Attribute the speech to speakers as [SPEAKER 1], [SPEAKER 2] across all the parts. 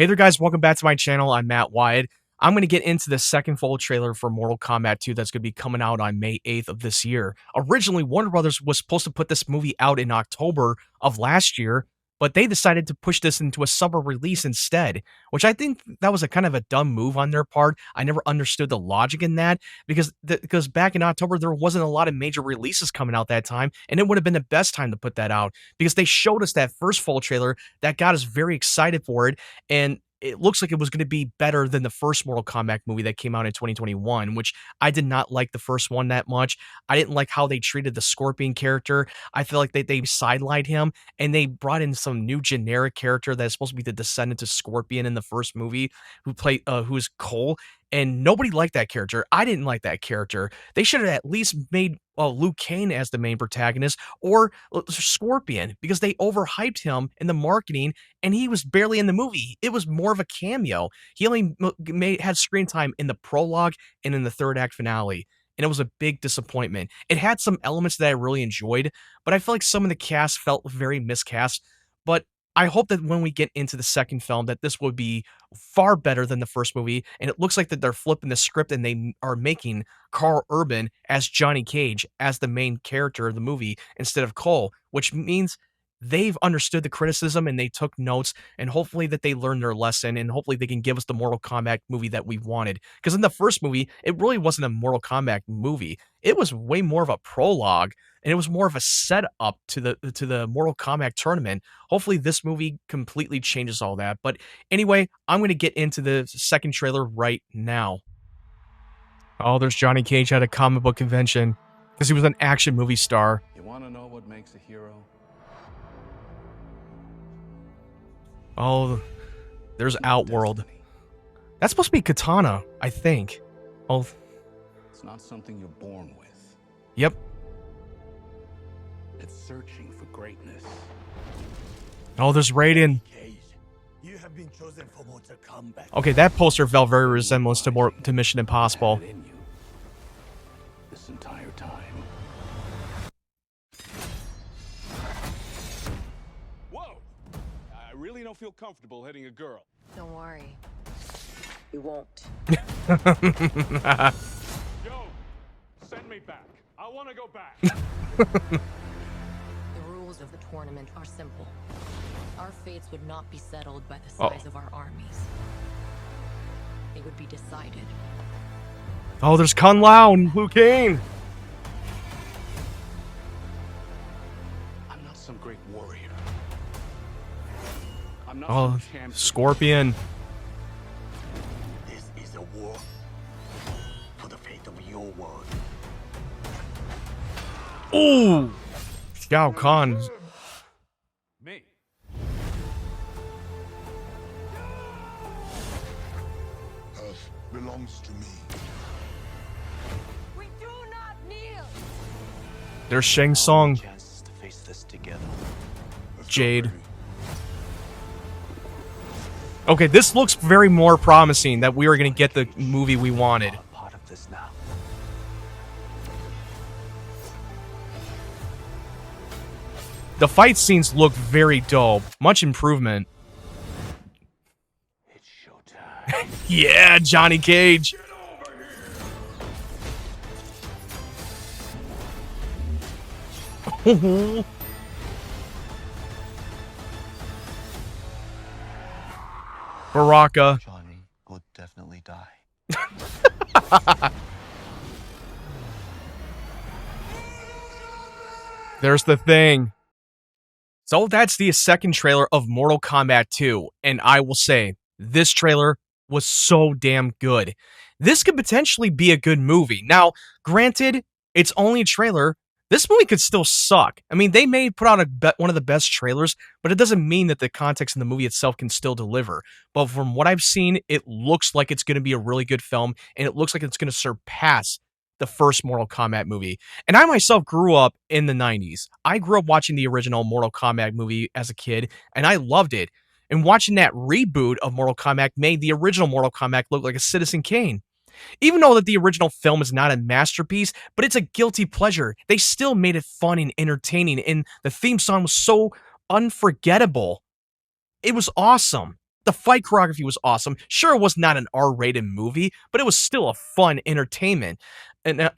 [SPEAKER 1] Hey there guys, welcome back to my channel. I'm Matt Wyatt. I'm going to get into the second full trailer for Mortal Kombat 2 that's going to be coming out on May 8th of this year. Originally, Warner Brothers was supposed to put this movie out in October of last year, but they decided to push this into a summer release instead, which I think that was a kind of a dumb move on their part. I never understood the logic in that because back in October there wasn't a lot of major releases coming out that time, and it would have been the best time to put that out because they showed us that first full trailer that got us very excited for it, and it looks like it was going to be better than the first Mortal Kombat movie that came out in 2021, which I did not like the first one that much. I didn't like how they treated the Scorpion character. I feel like they sidelined him and they brought in some new generic character that's supposed to be the descendant of Scorpion in the first movie who's Cole. And nobody liked that character. I didn't like that character. They should have at least made Liu Kang as the main protagonist or Scorpion because they overhyped him in the marketing and he was barely in the movie. It was more of a cameo. He only had screen time in the prologue and in the third act finale. And it was a big disappointment. It had some elements that I really enjoyed, but I feel like some of the cast felt very miscast. But I hope that when we get into the second film that this will be far better than the first movie, and it looks like that they're flipping the script and they are making Carl Urban as Johnny Cage as the main character of the movie instead of Cole, which means they've understood the criticism and they took notes, and hopefully that they learned their lesson, and hopefully they can give us the Mortal Kombat movie that we wanted. Because in the first movie, it really wasn't a Mortal Kombat movie. It was way more of a prologue, and it was more of a setup to the Mortal Kombat tournament. Hopefully this movie completely changes all that. But anyway, I'm going to get into the second trailer right now. Oh, there's Johnny Cage at a comic book convention because he was an action movie star.
[SPEAKER 2] You want to know what makes a hero?
[SPEAKER 1] Oh, there's Outworld. That's supposed to be Katana, I think. Oh,
[SPEAKER 2] it's not something you're born with.
[SPEAKER 1] Yep.
[SPEAKER 2] It's searching for greatness.
[SPEAKER 1] Oh, there's Raiden.
[SPEAKER 3] You have been chosen for Mortal Kombat.
[SPEAKER 1] Okay, that poster felt very resemblance to Mission Impossible.
[SPEAKER 2] Had it in you this entire time. Whoa! I really don't feel comfortable hitting a girl.
[SPEAKER 4] Don't worry. You won't.
[SPEAKER 2] Yo, send me back. I want to go back.
[SPEAKER 4] The rules of the tournament are simple. Our fates would not be settled by the size of our armies. They would be decided.
[SPEAKER 1] Oh, there's Kung Lao and Liu Kang.
[SPEAKER 2] I'm not some great warrior. I'm not
[SPEAKER 1] Oh,
[SPEAKER 2] some champion.
[SPEAKER 1] Scorpion.
[SPEAKER 3] This is a war for the fate of your world.
[SPEAKER 1] Ooh, Shao Kahn.
[SPEAKER 2] Me.
[SPEAKER 3] Earth belongs to me.
[SPEAKER 4] We do not kneel!
[SPEAKER 1] There's Shang Tsung.
[SPEAKER 2] Chances to face this together.
[SPEAKER 1] Jade. Okay, this looks very more promising that we are going to get the movie we wanted.
[SPEAKER 2] I'm part of this now.
[SPEAKER 1] The fight scenes look very dope. Much improvement.
[SPEAKER 2] It's showtime.
[SPEAKER 1] Yeah, Johnny Cage. Baraka.
[SPEAKER 2] Johnny would definitely die.
[SPEAKER 1] There's the thing. So that's the second trailer of Mortal Kombat 2, and I will say, this trailer was so damn good. This could potentially be a good movie. Now, granted, it's only a trailer. This movie could still suck. I mean, they may put out one of the best trailers, but it doesn't mean that the context in the movie itself can still deliver. But from what I've seen, it looks like it's going to be a really good film, and it looks like it's going to surpass the first Mortal Kombat movie. And I myself grew up in the 90s. I grew up watching the original Mortal Kombat movie as a kid, and I loved it. And watching that reboot of Mortal Kombat made the original Mortal Kombat look like a Citizen Kane. Even though that the original film is not a masterpiece, but it's a guilty pleasure, they still made it fun and entertaining, and the theme song was so unforgettable. It was awesome. The fight choreography was awesome. Sure, it was not an R-rated movie, but it was still a fun entertainment. And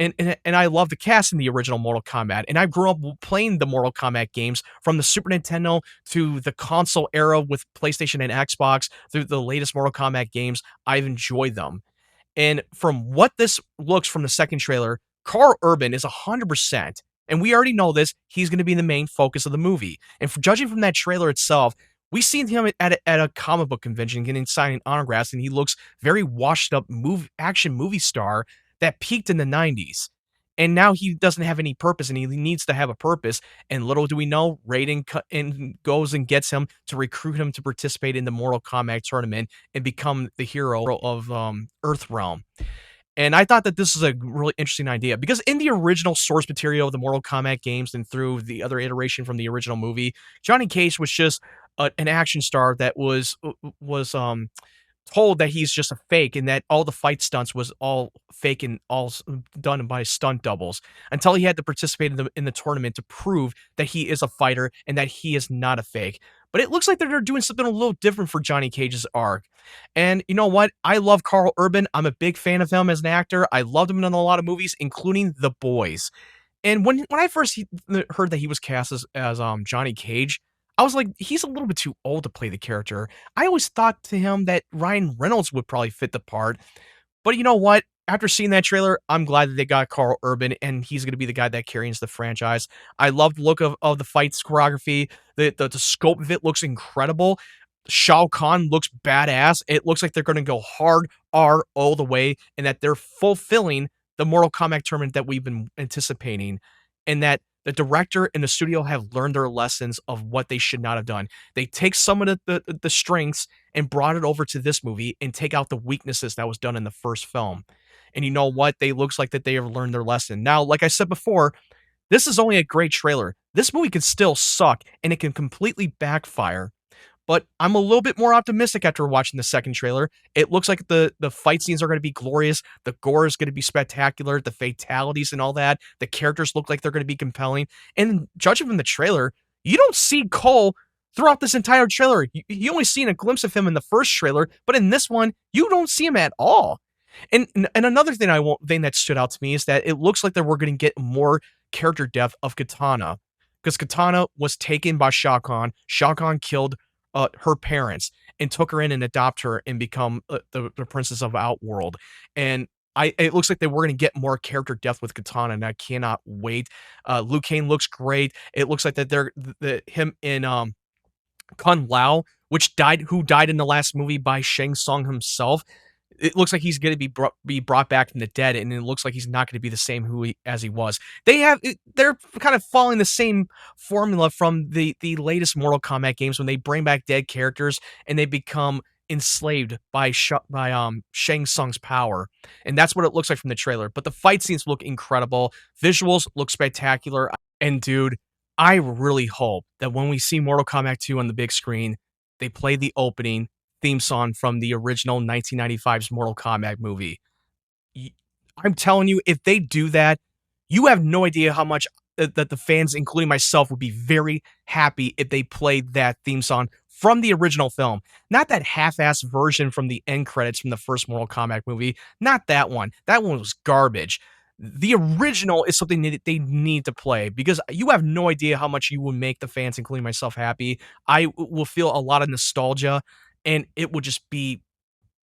[SPEAKER 1] I love the cast in the original Mortal Kombat. And I grew up playing the Mortal Kombat games from the Super Nintendo to the console era with PlayStation and Xbox through the latest Mortal Kombat games. I've enjoyed them. And from what this looks from the second trailer, Carl Urban is 100%. And we already know this. He's going to be the main focus of the movie. And judging from that trailer itself, we seen him at a comic book convention getting signing autographs, and he looks very washed up action movie star that peaked in the 90s. And now he doesn't have any purpose, and he needs to have a purpose. And little do we know, Raiden goes and gets him to recruit him to participate in the Mortal Kombat tournament and become the hero of Earthrealm. And I thought that this is a really interesting idea because in the original source material of the Mortal Kombat games and through the other iteration from the original movie, Johnny Cage was just an action star that was told that he's just a fake and that all the fight stunts was all fake and all done by stunt doubles until he had to participate in the tournament to prove that he is a fighter and that he is not a fake. But it looks like they're doing something a little different for Johnny Cage's arc. And you know what? I love Carl Urban. I'm a big fan of him as an actor. I loved him in a lot of movies, including The Boys. And when I first heard that he was cast as Johnny Cage, I was like, he's a little bit too old to play the character. I always thought to him that Ryan Reynolds would probably fit the part. But you know what? After seeing that trailer, I'm glad that they got Carl Urban, and he's going to be the guy that carries the franchise. I love the look of the fight's choreography. The scope of it looks incredible. Shao Kahn looks badass. It looks like they're going to go hard R all the way, and that they're fulfilling the Mortal Kombat tournament that we've been anticipating, and that the director and the studio have learned their lessons of what they should not have done. They take some of the strengths and brought it over to this movie and take out the weaknesses that was done in the first film. And you know what? They looks like that they have learned their lesson. Now, like I said before, this is only a great trailer. This movie can still suck and it can completely backfire. But I'm a little bit more optimistic after watching the second trailer. It looks like the fight scenes are going to be glorious. The gore is going to be spectacular. The fatalities and all that. The characters look like they're going to be compelling. And judging from the trailer, you don't see Cole throughout this entire trailer. You only seen a glimpse of him in the first trailer, but in this one, you don't see him at all. And another thing that stood out to me is that it looks like that we're going to get more character depth of Katana, because Katana was taken by Shao Kahn. Shao Kahn killed her parents and took her in and adopt her and become the princess of Outworld. And it looks like they were going to get more character depth with Katana, and I cannot wait. Liu Kang looks great. It looks like that him in Kung Lao, who died in the last movie by Shang Tsung himself. It looks like he's going to be brought back from the dead, and it looks like he's not going to be the same as he was. They're kind of following the same formula from the latest Mortal Kombat games when they bring back dead characters and they become enslaved by Shang Tsung's power, and that's what it looks like from the trailer. But the fight scenes look incredible, visuals look spectacular, and dude, I really hope that when we see Mortal Kombat 2 on the big screen, they play the opening theme song from the original 1995's Mortal Kombat movie. I'm telling you, if they do that, you have no idea how much that the fans, including myself, would be very happy if they played that theme song from the original film. Not that half-ass version from the end credits from the first Mortal Kombat movie. Not that one. That one was garbage. The original is something that they need to play, because you have no idea how much you will make the fans, including myself, happy. I will feel a lot of nostalgia, and it would just be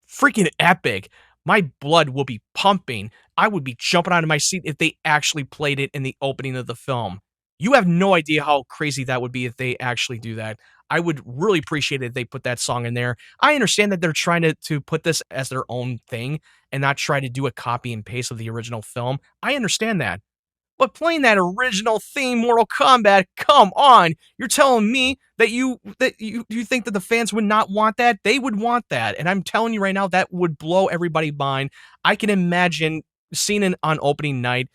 [SPEAKER 1] freaking epic. My blood will be pumping. I would be jumping out of my seat if they actually played it in the opening of the film. You have no idea how crazy that would be if they actually do that. I would really appreciate it if they put that song in there. I understand that they're trying to put this as their own thing and not try to do a copy and paste of the original film. I understand that. But playing that original theme, Mortal Kombat, come on! You're telling me that you think that the fans would not want that? They would want that, and I'm telling you right now, that would blow everybody's mind. I can imagine seeing it on opening night,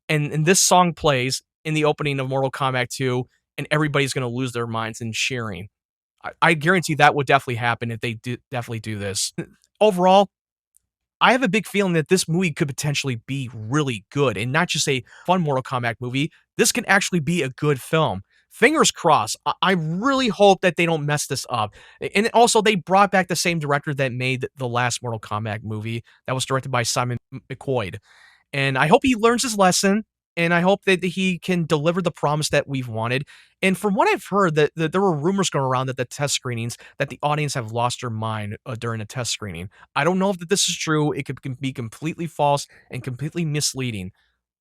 [SPEAKER 1] and this song plays in the opening of Mortal Kombat 2, and everybody's going to lose their minds in cheering. I guarantee that would definitely happen if they definitely do this. Overall, I have a big feeling that this movie could potentially be really good, and not just a fun Mortal Kombat movie. This can actually be a good film fingers crossed. I really hope that they don't mess this up. And also, they brought back the same director that made the last Mortal Kombat movie that was directed by Simon McQuoid. And I hope he learns his lesson, and I hope that he can deliver the promise that we've wanted. And from what I've heard, that there were rumors going around that the test screenings, that the audience have lost their mind during a test screening. I don't know if that this is true. It could be completely false and completely misleading.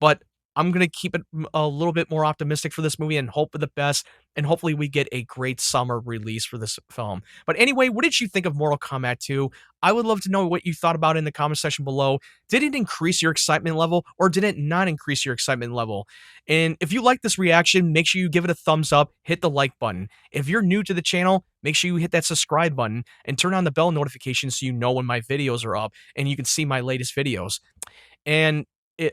[SPEAKER 1] But I'm going to keep it a little bit more optimistic for this movie and hope for the best. And hopefully we get a great summer release for this film. But anyway, what did you think of Mortal Kombat 2? I would love to know what you thought about it in the comment section below. Did it increase your excitement level, or did it not increase your excitement level? And if you like this reaction, make sure you give it a thumbs up, hit the like button. If you're new to the channel, make sure you hit that subscribe button and turn on the bell notification so you know when my videos are up and you can see my latest videos. And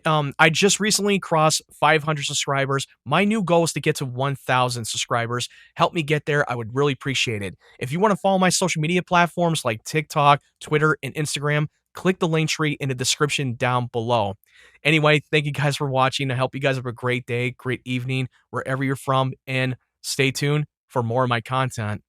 [SPEAKER 1] I just recently crossed 500 subscribers. My new goal is to get to 1,000 subscribers. Help me get there. I would really appreciate it. If you want to follow my social media platforms like TikTok, Twitter, and Instagram, click the link tree in the description down below. Anyway, thank you guys for watching. I hope you guys have a great day, great evening, wherever you're from, and stay tuned for more of my content.